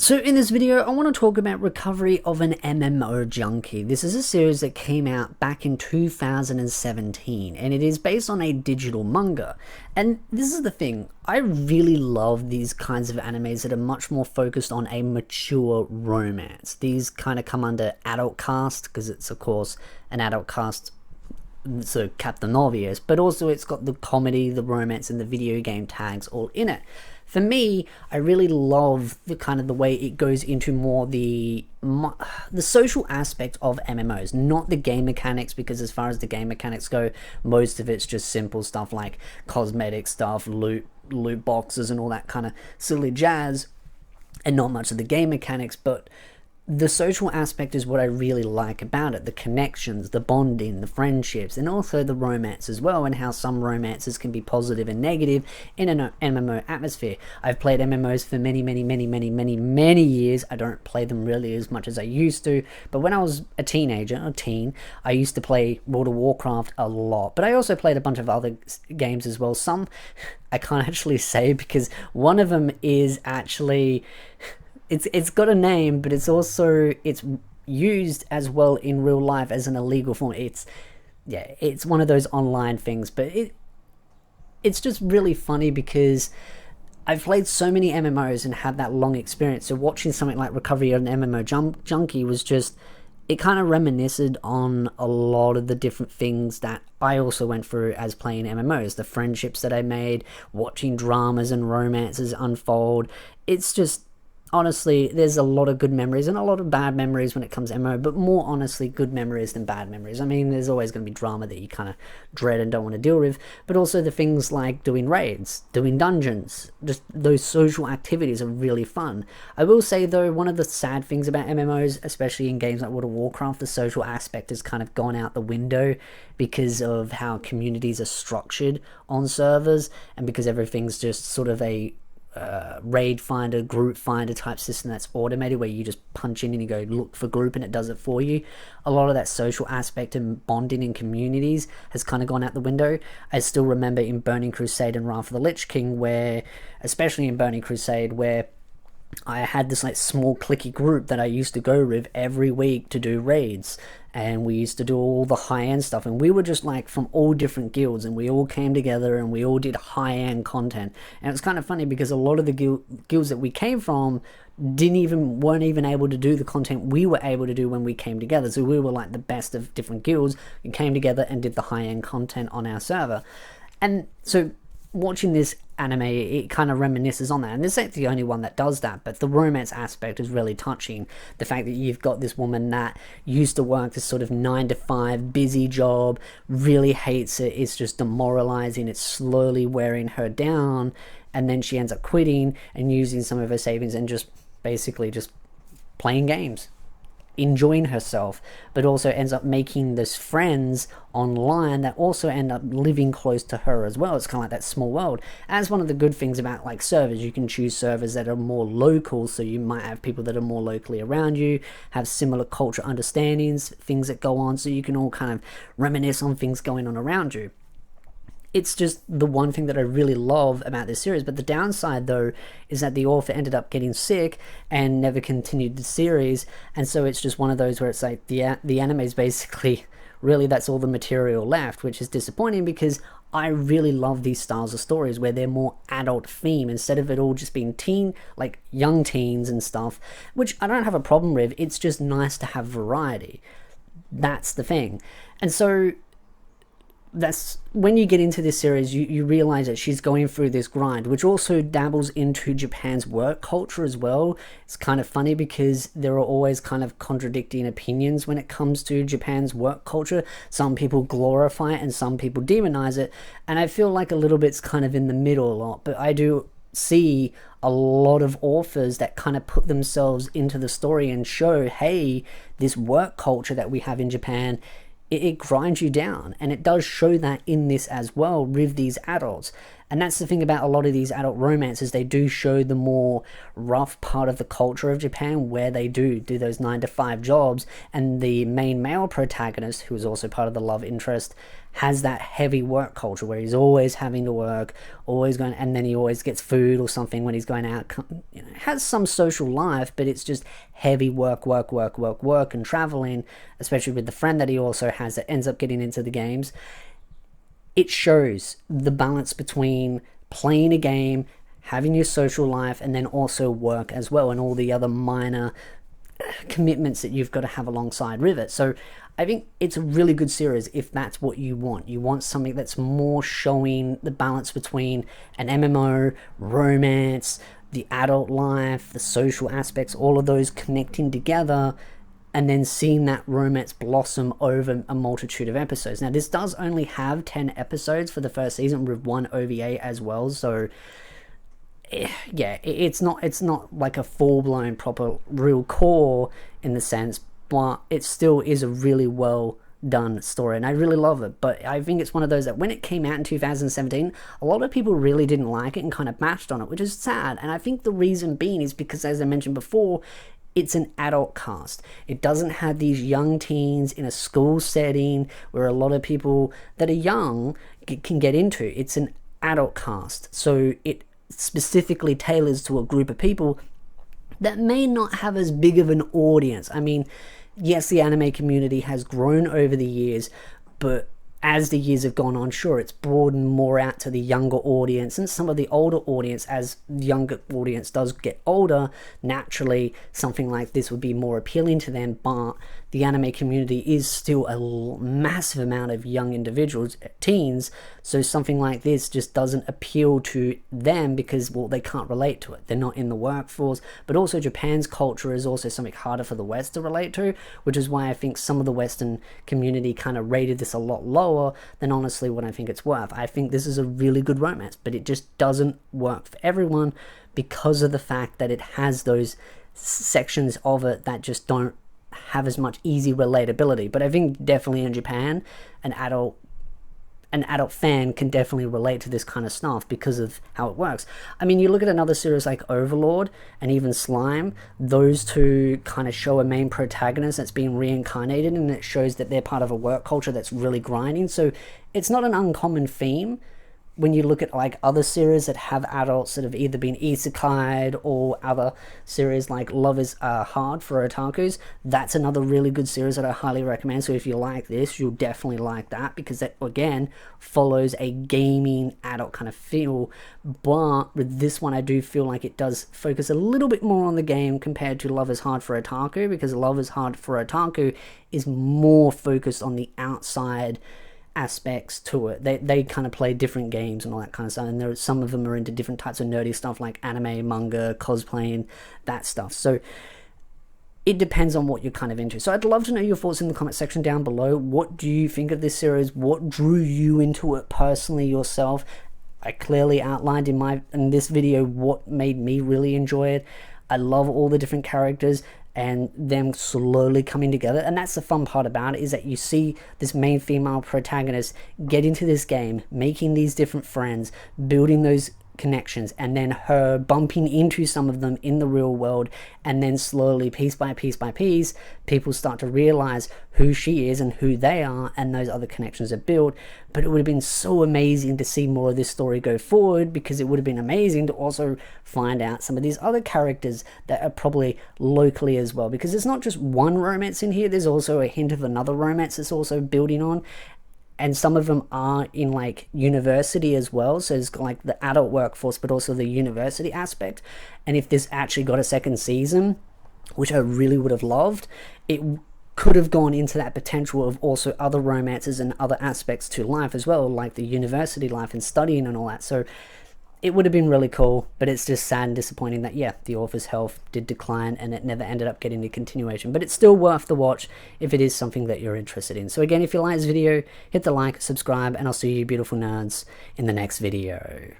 So in this video, I want to talk about Recovery of an MMO Junkie. This is a series that came out back in 2017, and it is based on a digital manga. And this is the thing, I really love these kinds of animes that are much more focused on a mature romance. These kind of come under adult cast, because it's of course an adult cast, so Captain Obvious, but also it's got the comedy, the romance, and the video game tags all in it. For me, I really love the kind of the way it goes into more the social aspect of MMOs, not the game mechanics, because as far as the game mechanics go, most of it's just simple stuff like cosmetic stuff, loot boxes, and all that kind of silly jazz, and not much of the game mechanics. But the social aspect is what I really like about it. The connections, the bonding, the friendships, and also the romance as well, and how some romances can be positive and negative in an MMO atmosphere. I've played MMOs for many years. I don't play them really as much as I used to, but when I was a teen, I used to play World of Warcraft a lot, but I also played a bunch of other games as well. Some I can't actually say, because one of them is actually... It's got a name, but it's used as well in real life as an illegal form. It's one of those online things, but it's just really funny because I've played so many MMOs and had that long experience. So watching something like Recovery of an MMO Junkie was just, it kind of reminisced on a lot of the different things that I also went through as playing MMOs. The friendships that I made, watching dramas and romances unfold. It's just, honestly, there's a lot of good memories and a lot of bad memories when it comes to MMO, but more honestly, good memories than bad memories. I mean, there's always going to be drama that you kind of dread and don't want to deal with, but also the things like doing raids, doing dungeons, just those social activities are really fun. I will say, though, one of the sad things about MMOs, especially in games like World of Warcraft, the social aspect has kind of gone out the window because of how communities are structured on servers, and because everything's just sort of a raid finder, group finder type system that's automated, where you just punch in and you go look for group and it does it for you. A lot of that social aspect and bonding in communities has kind of gone out the window. I still remember in Burning Crusade and Wrath of the Lich King, where, especially in Burning Crusade, where I had this like small cliquey group that I used to go with every week to do raids, and we used to do all the high-end stuff, and we were just like from all different guilds, and we all came together and we all did high-end content. And it was kind of funny because a lot of the guilds that we came from weren't even able to do the content we were able to do when we came together. So we were like the best of different guilds and came together and did the high-end content on our server. And so watching this anime, it kind of reminisces on that, and this ain't the only one that does that, but the romance aspect is really touching. The fact that you've got this woman that used to work this sort of 9-to-5 busy job, really hates it, it's just demoralizing, it's slowly wearing her down, and then she ends up quitting and using some of her savings and just basically just playing games, enjoying herself, but also ends up making those friends online that also end up living close to her as well. It's kind of like that small world. As one of the good things about like servers, you can choose servers that are more local, so you might have people that are more locally around you, have similar culture understandings, things that go on, so you can all kind of reminisce on things going on around you. It's just the one thing that I really love about this series. But the downside, though, is that the author ended up getting sick and never continued the series. And so it's just one of those where it's like the anime is basically, really, that's all the material left, which is disappointing, because I really love these styles of stories where they're more adult theme instead of it all just being like young teens and stuff, which I don't have a problem with. It's just nice to have variety. That's the thing. And so that's when you get into this series, you realize that she's going through this grind, which also dabbles into Japan's work culture as well. It's kind of funny because there are always kind of contradicting opinions when it comes to Japan's work culture. Some people glorify it and some people demonize it, and I feel like a little bit's kind of in the middle a lot. But I do see a lot of authors that kind of put themselves into the story and show, hey, this work culture that we have in Japan, it grinds you down, and it does show that in this as well with these adults. And that's the thing about a lot of these adult romances, they do show the more rough part of the culture of Japan, where they do those 9 to 5 jobs, and the main male protagonist, who is also part of the love interest, has that heavy work culture where he's always having to work, always going, and then he always gets food or something when he's going out, you know, has some social life, but it's just heavy work, and traveling, especially with the friend that he also has that ends up getting into the games. It shows the balance between playing a game, having your social life, and then also work as well, and all the other minor commitments that you've got to have alongside with it. So I think it's a really good series if that's what you want. You want something that's more showing the balance between an MMO, romance, the adult life, the social aspects, all of those connecting together, and then seeing that romance blossom over a multitude of episodes. Now, this does only have 10 episodes for the first season with 1 OVA as well, so yeah, it's not like a full-blown proper real core in the sense, but it still is a really well done story, and I really love it. But I think it's one of those that when it came out in 2017, a lot of people really didn't like it and kind of bashed on it, which is sad. And I think the reason being is because, as I mentioned before, it's an adult cast. It doesn't have these young teens in a school setting where a lot of people that are young can get into. It's an adult cast, so it specifically tailors to a group of people that may not have as big of an audience. I mean, yes, the anime community has grown over the years, but as the years have gone on, sure, it's broadened more out to the younger audience and some of the older audience. As the younger audience does get older, naturally something like this would be more appealing to them, but the anime community is still a massive amount of young individuals, teens, so something like this just doesn't appeal to them because, well, they can't relate to it. They're not in the workforce, but also Japan's culture is also something harder for the West to relate to, which is why I think some of the Western community kind of rated this a lot lower than honestly what I think it's worth. I think this is a really good romance, but it just doesn't work for everyone because of the fact that it has those sections of it that just don't have as much easy relatability. But I think definitely in Japan, an adult fan can definitely relate to this kind of stuff because of how it works. I mean, you look at another series like Overlord and even Slime, those two kind of show a main protagonist that's being reincarnated, and it shows that they're part of a work culture that's really grinding. So it's not an uncommon theme when you look at like other series that have adults that have either been isekai'd, or other series like Love is Hard for Otakus. That's another really good series that I highly recommend. So if you like this, you'll definitely like that, because that again follows a gaming adult kind of feel. But with this one, I do feel like it does focus a little bit more on the game compared to Love is Hard for Otaku, because Love is Hard for Otaku is more focused on the outside aspects to it. They kind of play different games and all that kind of stuff, and some of them are into different types of nerdy stuff like anime, manga, cosplaying, that stuff. So it depends on what you're kind of into. So I'd love to know your thoughts in the comment section down below. What do you think of this series? What drew you into it personally yourself? I clearly outlined in this video what made me really enjoy it. I love all the different characters and them slowly coming together, and that's the fun part about it, is that you see this main female protagonist get into this game, making these different friends, building those connections, and then her bumping into some of them in the real world, and then slowly, piece by piece by piece, people start to realize who she is and who they are, and those other connections are built. But it would have been so amazing to see more of this story go forward, because it would have been amazing to also find out some of these other characters that are probably locally as well, because there's not just one romance in here, there's also a hint of another romance that's also building on. And some of them are in like university as well, so it's like the adult workforce but also the university aspect. And if this actually got a second season, which I really would have loved, it could have gone into that potential of also other romances and other aspects to life as well, like the university life and studying and all that. So it would have been really cool, but it's just sad and disappointing that, yeah, the author's health did decline and it never ended up getting a continuation. But it's still worth the watch if it is something that you're interested in. So again, if you like this video, hit the like, subscribe, and I'll see you beautiful nerds in the next video.